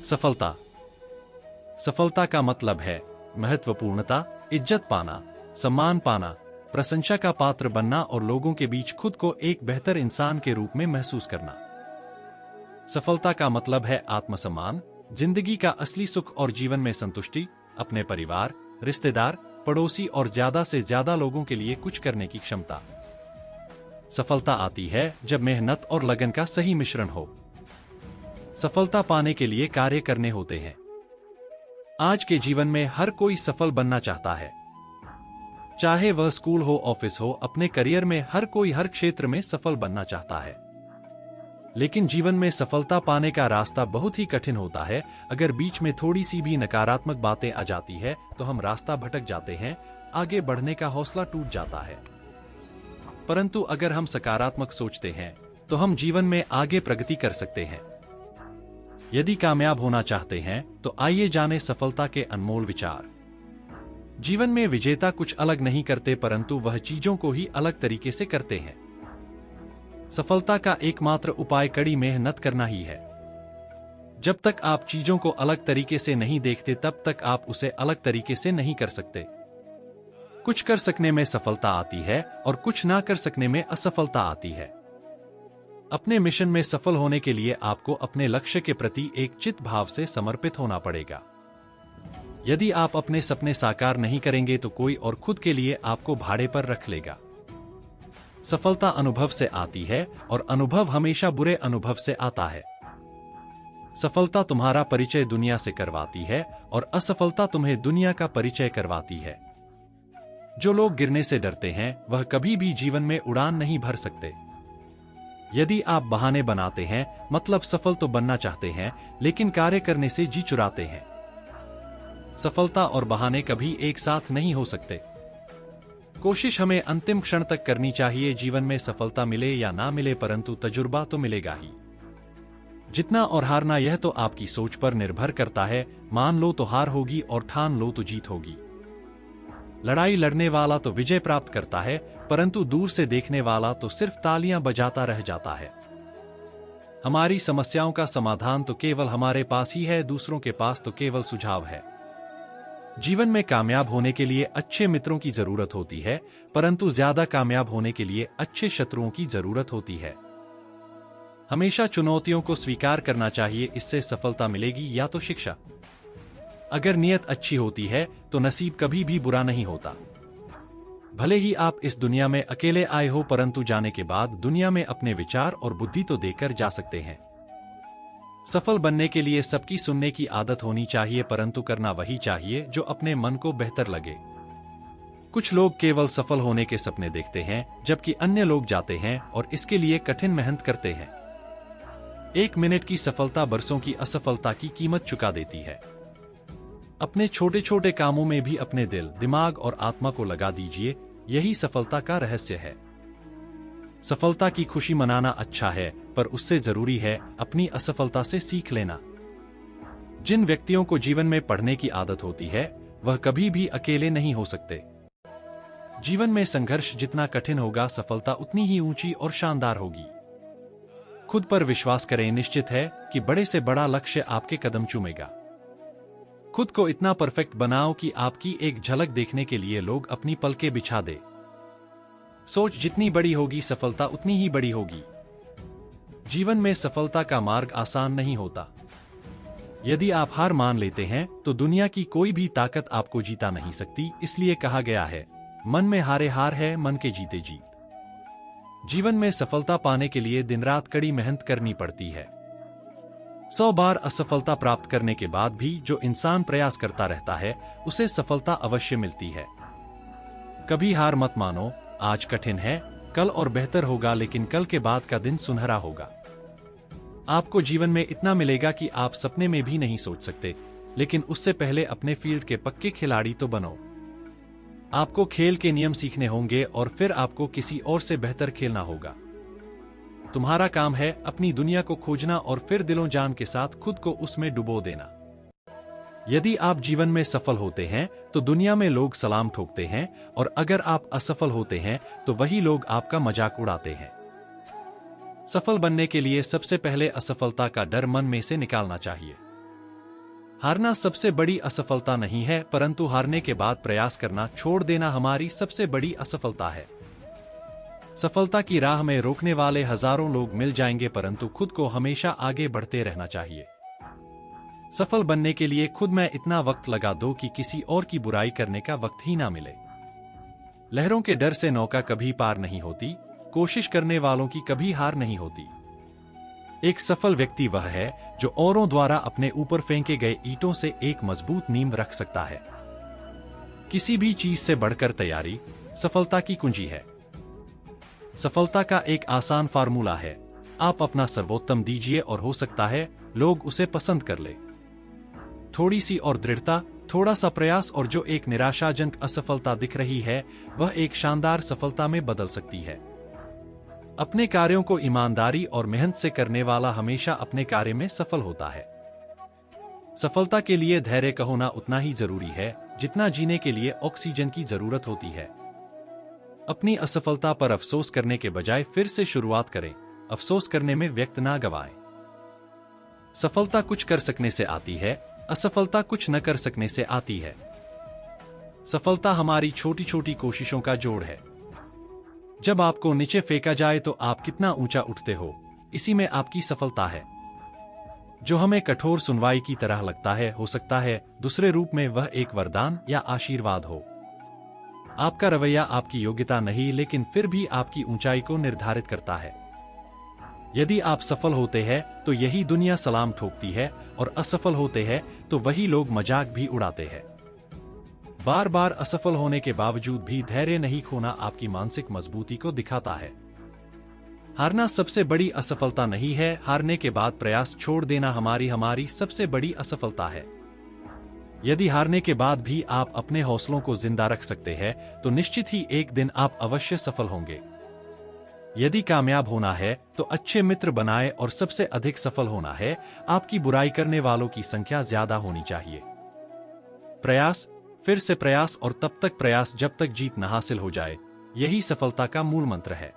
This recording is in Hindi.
सफलता। सफलता का मतलब है महत्वपूर्णता, इज्जत पाना, सम्मान पाना, प्रशंसा का पात्र बनना और लोगों के बीच खुद को एक बेहतर इंसान के रूप में महसूस करना। सफलता का मतलब है आत्मसम्मान, जिंदगी का असली सुख और जीवन में संतुष्टि, अपने परिवार, रिश्तेदार, पड़ोसी और ज्यादा से ज्यादा लोगों के लिए कुछ करने की क्षमता। सफलता आती है जब मेहनत और लगन का सही मिश्रण हो। सफलता पाने के लिए कार्य करने होते हैं। आज के जीवन में हर कोई सफल बनना चाहता है, चाहे वह स्कूल हो, ऑफिस हो, अपने करियर में हर कोई हर क्षेत्र में सफल बनना चाहता है। लेकिन जीवन में सफलता पाने का रास्ता बहुत ही कठिन होता है। अगर बीच में थोड़ी सी भी नकारात्मक बातें आ जाती है तो हम रास्ता भटक जाते हैं, आगे बढ़ने का हौसला टूट जाता है। परंतु अगर हम सकारात्मक सोचते हैं तो हम जीवन में आगे प्रगति कर सकते हैं। यदि कामयाब होना चाहते हैं तो आइए जाने सफलता के अनमोल विचार। जीवन में विजेता कुछ अलग नहीं करते, परंतु वह चीजों को ही अलग तरीके से करते हैं। सफलता का एकमात्र उपाय कड़ी मेहनत करना ही है। जब तक आप चीजों को अलग तरीके से नहीं देखते तब तक आप उसे अलग तरीके से नहीं कर सकते। कुछ कर सकने में सफलता आती है और कुछ ना कर सकने में असफलता आती है। अपने मिशन में सफल होने के लिए आपको अपने लक्ष्य के प्रति एक चित्त भाव से समर्पित होना पड़ेगा। यदि आप अपने सपने साकार नहीं करेंगे तो कोई और खुद के लिए आपको भाड़े पर रख लेगा। सफलता अनुभव से आती है और अनुभव हमेशा बुरे अनुभव से आता है। सफलता तुम्हारा परिचय दुनिया से करवाती है और असफलता तुम्हें दुनिया का परिचय करवाती है। जो लोग गिरने से डरते हैं वह कभी भी जीवन में उड़ान नहीं भर सकते। यदि आप बहाने बनाते हैं, मतलब सफल तो बनना चाहते हैं लेकिन कार्य करने से जी चुराते हैं। सफलता और बहाने कभी एक साथ नहीं हो सकते। कोशिश हमें अंतिम क्षण तक करनी चाहिए। जीवन में सफलता मिले या ना मिले, परंतु तजुर्बा तो मिलेगा ही। जीतना और हारना यह तो आपकी सोच पर निर्भर करता है। मान लो तो हार होगी और ठान लो तो जीत होगी। लड़ाई लड़ने वाला तो विजय प्राप्त करता है, परंतु दूर से देखने वाला तो सिर्फ तालियां बजाता रह जाता है। हमारी समस्याओं का समाधान तो केवल हमारे पास ही है, दूसरों के पास तो केवल सुझाव है। जीवन में कामयाब होने के लिए अच्छे मित्रों की जरूरत होती है, परंतु ज्यादा कामयाब होने के लिए अच्छे शत्रुओं की जरूरत होती है। हमेशा चुनौतियों को स्वीकार करना चाहिए, इससे सफलता मिलेगी या तो शिक्षा। अगर नियत अच्छी होती है तो नसीब कभी भी बुरा नहीं होता। भले ही आप इस दुनिया में अकेले आए हो, परंतु जाने के बाद दुनिया में अपने विचार और बुद्धि तो देकर जा सकते हैं। सफल बनने के लिए सबकी सुनने की आदत होनी चाहिए, परंतु करना वही चाहिए जो अपने मन को बेहतर लगे। कुछ लोग केवल सफल होने के सपने देखते हैं, जबकि अन्य लोग जाते हैं और इसके लिए कठिन मेहनत करते हैं। 1 मिनट की सफलता बरसों की असफलता की कीमत चुका देती है। अपने छोटे छोटे कामों में भी अपने दिल, दिमाग और आत्मा को लगा दीजिए, यही सफलता का रहस्य है। सफलता की खुशी मनाना अच्छा है, पर उससे जरूरी है अपनी असफलता से सीख लेना। जिन व्यक्तियों को जीवन में पढ़ने की आदत होती है वह कभी भी अकेले नहीं हो सकते। जीवन में संघर्ष जितना कठिन होगा, सफलता उतनी ही ऊंची और शानदार होगी। खुद पर विश्वास करें, निश्चित है कि बड़े से बड़ा लक्ष्य आपके कदम चूमेगा। खुद को इतना परफेक्ट बनाओ कि आपकी एक झलक देखने के लिए लोग अपनी पलकें बिछा दे। सोच जितनी बड़ी होगी, सफलता उतनी ही बड़ी होगी। जीवन में सफलता का मार्ग आसान नहीं होता। यदि आप हार मान लेते हैं तो दुनिया की कोई भी ताकत आपको जीता नहीं सकती। इसलिए कहा गया है, मन में हारे हार है, मन के जीते जीत। जीवन में सफलता पाने के लिए दिन रात कड़ी मेहनत करनी पड़ती है। 100 बार असफलता प्राप्त करने के बाद भी जो इंसान प्रयास करता रहता है उसे सफलता अवश्य मिलती है। कभी हार मत मानो। आज कठिन है, कल और बेहतर होगा, लेकिन कल के बाद का दिन सुनहरा होगा। आपको जीवन में इतना मिलेगा कि आप सपने में भी नहीं सोच सकते, लेकिन उससे पहले अपने फील्ड के पक्के खिलाड़ी तो बनो। आपको खेल के नियम सीखने होंगे और फिर आपको किसी और से बेहतर खेलना होगा। तुम्हारा काम है अपनी दुनिया को खोजना और फिर दिलों जान के साथ खुद को उसमें डुबो देना। यदि आप जीवन में सफल होते हैं तो दुनिया में लोग सलाम ठोकते हैं, और अगर आप असफल होते हैं तो वही लोग आपका मजाक उड़ाते हैं। सफल बनने के लिए सबसे पहले असफलता का डर मन में से निकालना चाहिए। हारना सबसे बड़ी असफलता नहीं है, परंतु हारने के बाद प्रयास करना छोड़ देना हमारी सबसे बड़ी असफलता है। सफलता की राह में रोकने वाले हजारों लोग मिल जाएंगे, परंतु खुद को हमेशा आगे बढ़ते रहना चाहिए। सफल बनने के लिए खुद में इतना वक्त लगा दो कि किसी और की बुराई करने का वक्त ही ना मिले। लहरों के डर से नौका कभी पार नहीं होती, कोशिश करने वालों की कभी हार नहीं होती। एक सफल व्यक्ति वह है जो औरों द्वारा अपने ऊपर फेंके गए ईंटों से एक मजबूत नींव रख सकता है। किसी भी चीज से बढ़कर तैयारी सफलता की कुंजी है। सफलता का एक आसान फार्मूला है, आप अपना सर्वोत्तम दीजिए और हो सकता है लोग उसे पसंद कर ले। थोड़ी सी और दृढ़ता, थोड़ा सा प्रयास और जो एक निराशाजनक असफलता दिख रही है वह एक शानदार सफलता में बदल सकती है। अपने कार्यों को ईमानदारी और मेहनत से करने वाला हमेशा अपने कार्य में सफल होता है। सफलता के लिए धैर्य का होना उतना ही जरूरी है जितना जीने के लिए ऑक्सीजन की जरूरत होती है। अपनी असफलता पर अफसोस करने के बजाय फिर से शुरुआत करें, अफसोस करने में वक्त ना गवाएं। सफलता कुछ कर सकने से आती है, असफलता कुछ न कर सकने से आती है। सफलता हमारी छोटी छोटी कोशिशों का जोड़ है। जब आपको नीचे फेंका जाए तो आप कितना ऊंचा उठते हो, इसी में आपकी सफलता है। जो हमें कठोर सुनवाई की तरह लगता है, हो सकता है दूसरे रूप में वह एक वरदान या आशीर्वाद हो। आपका रवैया आपकी योग्यता नहीं, लेकिन फिर भी आपकी ऊंचाई को निर्धारित करता है। यदि आप सफल होते हैं तो यही दुनिया सलाम ठोकती है, और असफल होते हैं तो वही लोग मजाक भी उड़ाते हैं। बार बार असफल होने के बावजूद भी धैर्य नहीं खोना आपकी मानसिक मजबूती को दिखाता है। हारना सबसे बड़ी असफलता नहीं है, हारने के बाद प्रयास छोड़ देना हमारी सबसे बड़ी असफलता है। यदि हारने के बाद भी आप अपने हौसलों को जिंदा रख सकते हैं तो निश्चित ही एक दिन आप अवश्य सफल होंगे। यदि कामयाब होना है तो अच्छे मित्र बनाए, और सबसे अधिक सफल होना है आपकी बुराई करने वालों की संख्या ज्यादा होनी चाहिए। प्रयास, फिर से प्रयास और तब तक प्रयास जब तक जीत न हासिल हो जाए, यही सफलता का मूल मंत्र है।